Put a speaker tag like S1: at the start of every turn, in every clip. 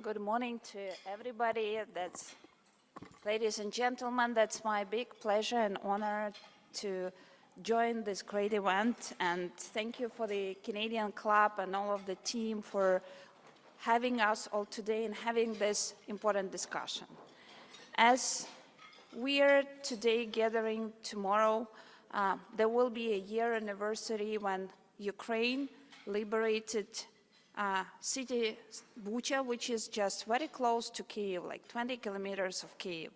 S1: Good morning to everybody. Ladies and gentlemen, that's my big pleasure and honor to join this great event. And thank you for the Canadian Club and all of the team for having us all today and having this important discussion. As we are today gathering tomorrow, there will be a year anniversary when Ukraine liberated city Bucha, which is just very close to Kyiv, like 20 kilometers of Kyiv.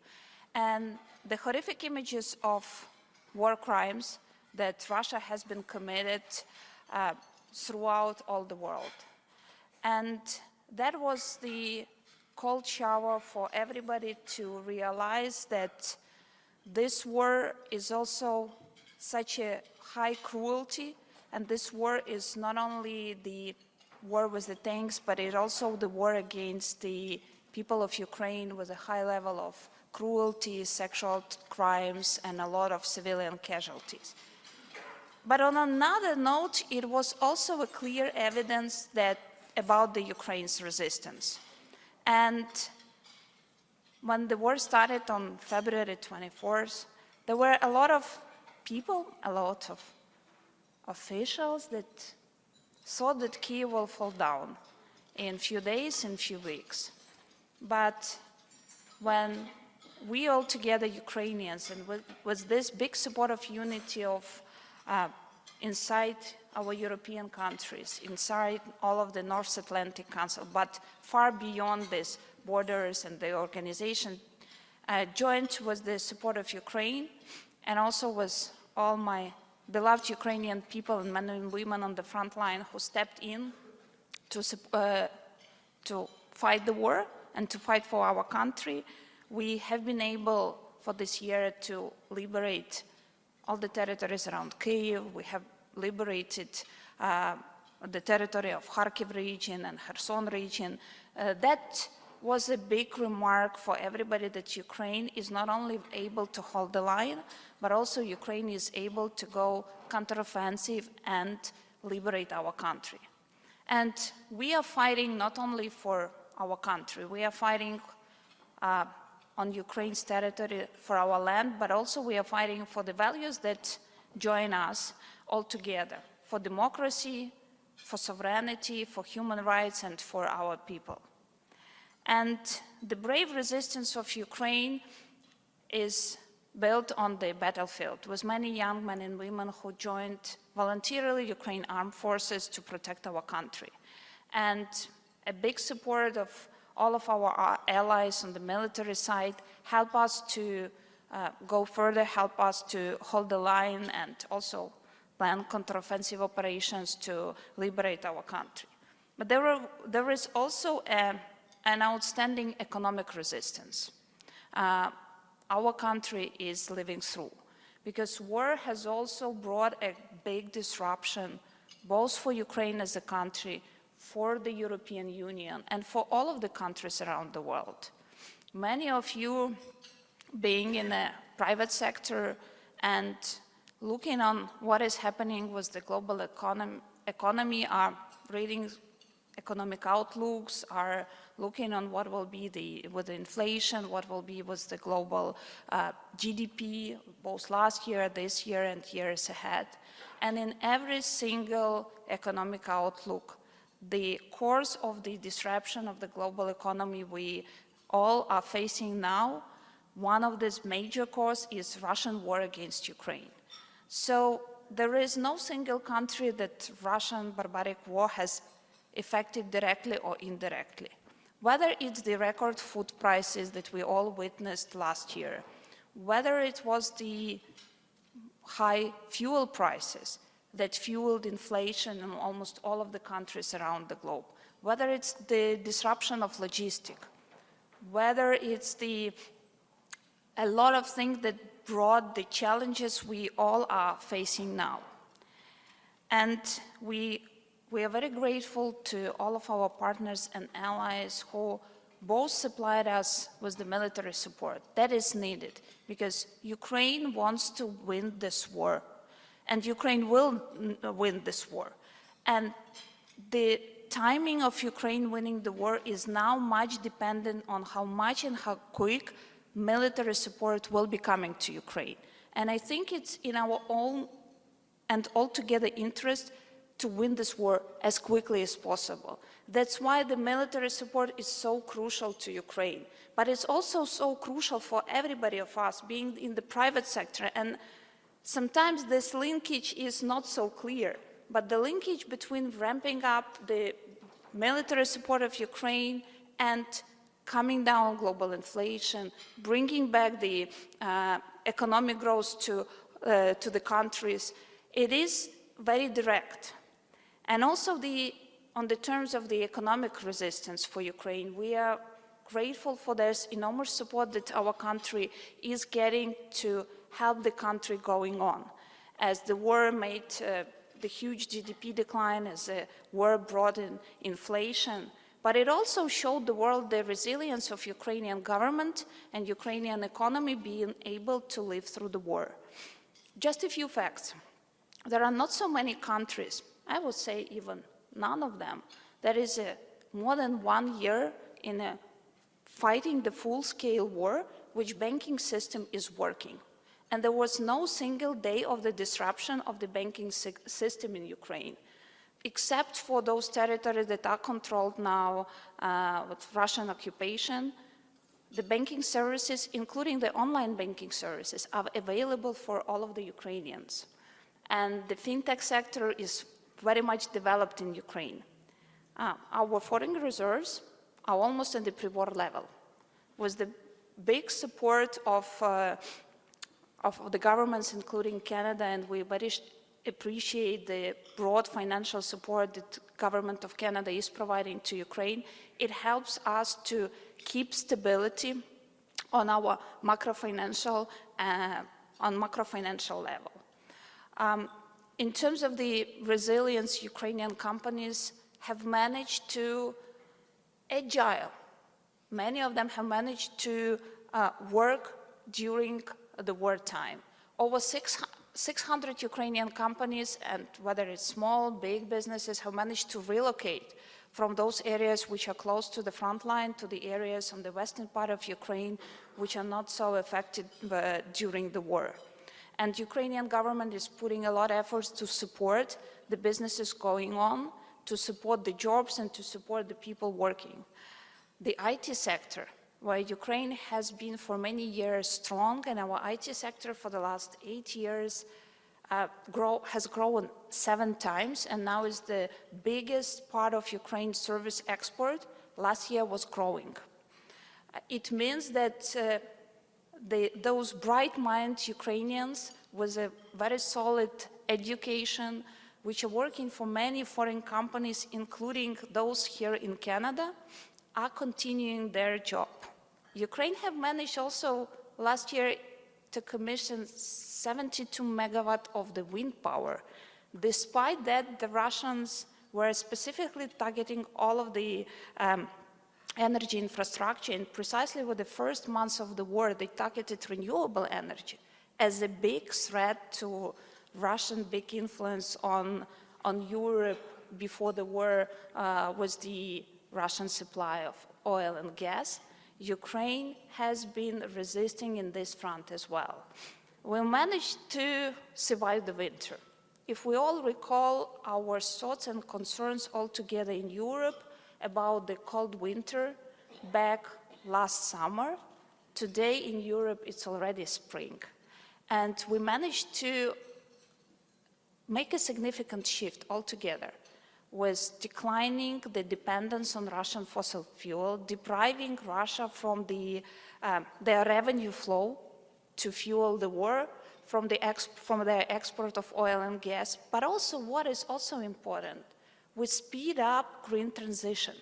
S1: And the horrific images of war crimes that Russia has been committed throughout all the world. And that was the cold shower for everybody to realize that this war is also such a high cruelty, and this war is not only the war with the tanks, but it's also the war against the people of Ukraine with a high level of cruelty, sexual crimes, and a lot of civilian casualties. But on another note, it was also a clear evidence about the Ukraine's resistance. And when the war started on February 24th, there were a lot of people, a lot of officials that thought that Kyiv will fall down in a few days, in a few weeks. But when we all together, Ukrainians, and with this big support of unity of inside our European countries, inside all of the North Atlantic Council, but far beyond these borders and the organization, joined with the support of Ukraine and also with all my beloved Ukrainian people and men and women on the front line who stepped in to fight the war and to fight for our country. We have been able for this year to liberate all the territories around Kyiv. We have liberated the territory of Kharkiv region and Kherson region. That was a big remark for everybody that Ukraine is not only able to hold the line, but also Ukraine is able to go counteroffensive and liberate our country. And we are fighting not only for our country, we are fighting on Ukraine's territory for our land, but also we are fighting for the values that join us all together, for democracy, for sovereignty, for human rights, and for our people. And the brave resistance of Ukraine is built on the battlefield, with many young men and women who joined voluntarily Ukraine armed forces to protect our country. And a big support of all of our allies on the military side help us to go further, help us to hold the line, and also plan counteroffensive operations to liberate our country. But there is also an outstanding economic resistance our country is living through, because war has also brought a big disruption both for Ukraine as a country, for the European Union, and for all of the countries around the world. Many of you, being in the private sector and looking on what is happening with the global economy, are reading economic outlooks, are looking on what will be with the inflation, what will be with the global GDP, both last year, this year, and years ahead. And in every single economic outlook, the course of the disruption of the global economy we all are facing now, one of these major causes is Russian war against Ukraine. So there is no single country that Russian barbaric war has affected directly or indirectly. Whether it's the record food prices that we all witnessed last year, whether it was the high fuel prices that fueled inflation in almost all of the countries around the globe, whether it's the disruption of logistics, whether it's a lot of things that brought the challenges we all are facing now. And we are very grateful to all of our partners and allies who both supplied us with the military support. That is needed because Ukraine wants to win this war, and Ukraine will win this war. And the timing of Ukraine winning the war is now much dependent on how much and how quick military support will be coming to Ukraine. And I think it's in our own and altogether interest to win this war as quickly as possible. That's why the military support is so crucial to Ukraine. But it's also so crucial for everybody of us being in the private sector. And sometimes this linkage is not so clear. But the linkage between ramping up the military support of Ukraine and coming down global inflation, bringing back the economic growth to the countries, it is very direct. And also on the terms of the economic resistance for Ukraine, we are grateful for this enormous support that our country is getting to help the country going on. As the war made the huge GDP decline, as the war brought in inflation, but it also showed the world the resilience of Ukrainian government and Ukrainian economy being able to live through the war. Just a few facts. There are not so many countries, I would say even none of them, that is more than 1 year in fighting the full-scale war, which banking system is working. And there was no single day of the disruption of the banking system in Ukraine, except for those territories that are controlled now with Russian occupation. The banking services, including the online banking services, are available for all of the Ukrainians. And the fintech sector is very much developed in Ukraine. Our foreign reserves are almost at the pre-war level. With the big support of the governments, including Canada, and we very appreciate the broad financial support that the government of Canada is providing to Ukraine. It helps us to keep stability on our macro-financial level. In terms of the resilience, Ukrainian companies have managed to agile. Many of them have managed to work during the wartime. Over 600 Ukrainian companies, and whether it's small, big businesses, have managed to relocate from those areas which are close to the front line to the areas on the western part of Ukraine which are not so affected during the war. And Ukrainian government is putting a lot of efforts to support the businesses going on, to support the jobs and to support the people working. The IT sector, where Ukraine has been for many years strong, and our IT sector for the last 8 years has grown 7 times and now is the biggest part of Ukraine's service export. Last year was growing. It means that those bright-minded Ukrainians with a very solid education, which are working for many foreign companies, including those here in Canada, are continuing their job. Ukraine have managed also last year to commission 72 megawatt of the wind power. Despite that, the Russians were specifically targeting all of the energy infrastructure, and precisely with the first months of the war, they targeted renewable energy as a big threat to Russian big influence on Europe before the war was the Russian supply of oil and gas. Ukraine has been resisting in this front as well. We managed to survive the winter. If we all recall our thoughts and concerns all together in Europe about the cold winter back last summer, today in Europe it's already spring. And we managed to make a significant shift altogether, with declining the dependence on Russian fossil fuel, depriving Russia from their revenue flow to fuel the war, from their export of oil and gas. But also, what is also important, we speed up green transition,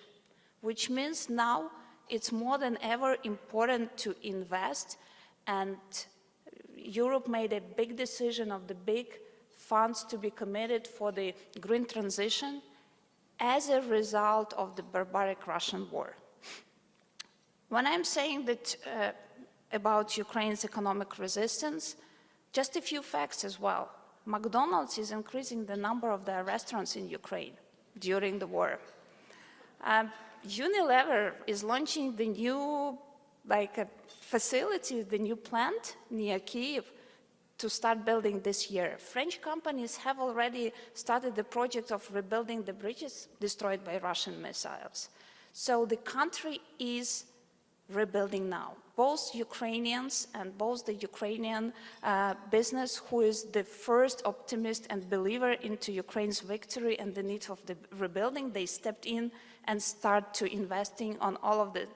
S1: which means now it's more than ever important to invest, and Europe made a big decision of the big funds to be committed for the green transition as a result of the barbaric Russian war. When I'm saying that about Ukraine's economic resistance, just a few facts as well. McDonald's is increasing the number of their restaurants in Ukraine during the war. Unilever is launching the new facility, the new plant near Kyiv to start building this year. French companies have already started the project of rebuilding the bridges destroyed by Russian missiles. So the country is rebuilding now. Both Ukrainians and both the Ukrainian business, who is the first optimist and believer into Ukraine's victory and the need of the rebuilding, they stepped in and start to investing on all of the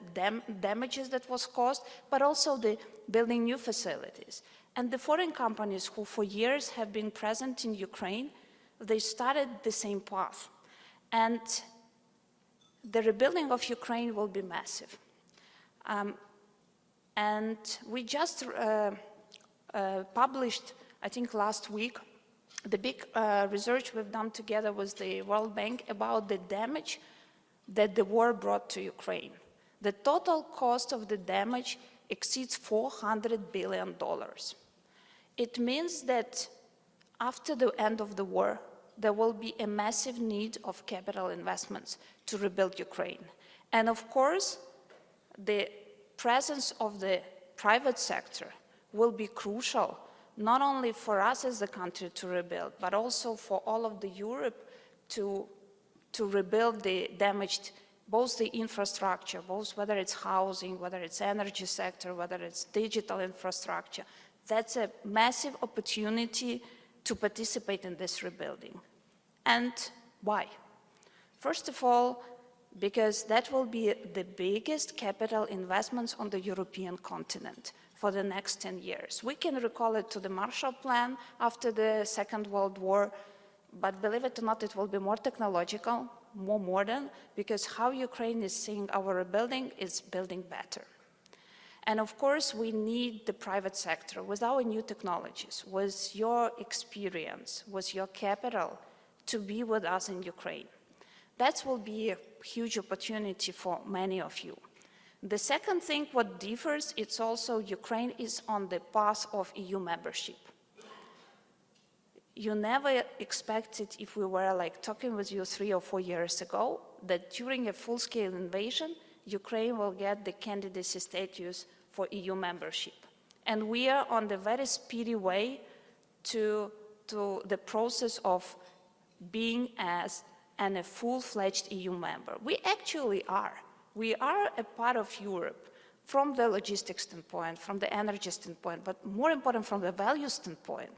S1: damages that was caused, but also the building new facilities. And the foreign companies who for years have been present in Ukraine, they started the same path. And the rebuilding of Ukraine will be massive. And we just published, I think last week, the big research we've done together with the World Bank about the damage that the war brought to Ukraine. The total cost of the damage exceeds $400 billion. It means that after the end of the war, there will be a massive need of capital investments to rebuild Ukraine. And of course, the presence of the private sector will be crucial, not only for us as a country to rebuild, but also for all of the Europe to rebuild the damaged, both the infrastructure, both whether it's housing, whether it's energy sector, whether it's digital infrastructure. That's a massive opportunity to participate in this rebuilding. And why? First of all, because that will be the biggest capital investments on the European continent for the next 10 years. We can recall it to the Marshall Plan after the Second World War, but believe it or not, it will be more technological, more modern, because how Ukraine is seeing our rebuilding is building better. And of course, we need the private sector with our new technologies, with your experience, with your capital, to be with us in Ukraine. That will be a huge opportunity for many of you. The second thing, what differs, it's also Ukraine is on the path of EU membership. You never expected, if we were talking with you 3 or 4 years ago, that during a full-scale invasion, Ukraine will get the candidacy status for EU membership. And we are on the very speedy way to the process of being a full-fledged EU member. We actually are. We are a part of Europe from the logistics standpoint, from the energy standpoint, but more important from the value standpoint.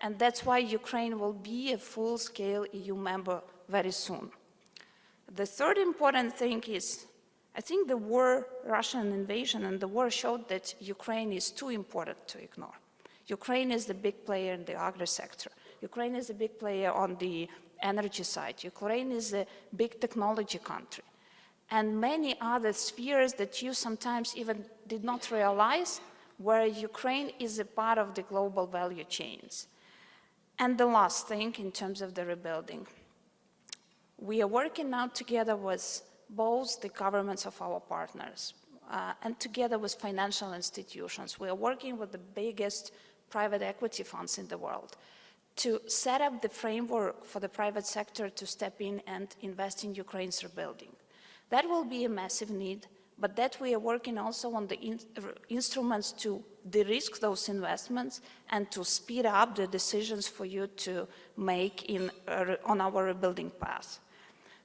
S1: And that's why Ukraine will be a full-scale EU member very soon. The third important thing is, I think the war, Russian invasion and the war showed that Ukraine is too important to ignore. Ukraine is the big player in the agri sector. Ukraine is a big player on the energy side. Ukraine is a big technology country. And many other spheres that you sometimes even did not realize where Ukraine is a part of the global value chains. And the last thing in terms of the rebuilding, we are working now together with both the governments of our partners and together with financial institutions. We are working with the biggest private equity funds in the world to set up the framework for the private sector to step in and invest in Ukraine's rebuilding. That will be a massive need, but that we are working also on the instruments to de-risk those investments and to speed up the decisions for you to make on our rebuilding path.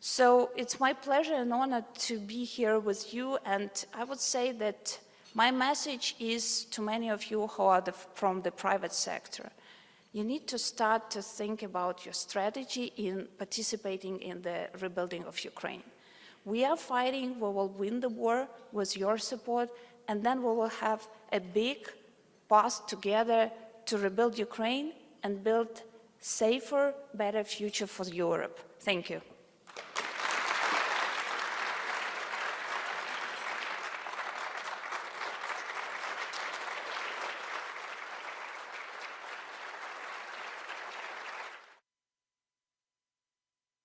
S1: So it's my pleasure and honor to be here with you, and I would say that my message is to many of you who are from the private sector. You need to start to think about your strategy in participating in the rebuilding of Ukraine. We are fighting, we will win the war with your support, and then we will have a big path together to rebuild Ukraine and build safer, better future for Europe. Thank you.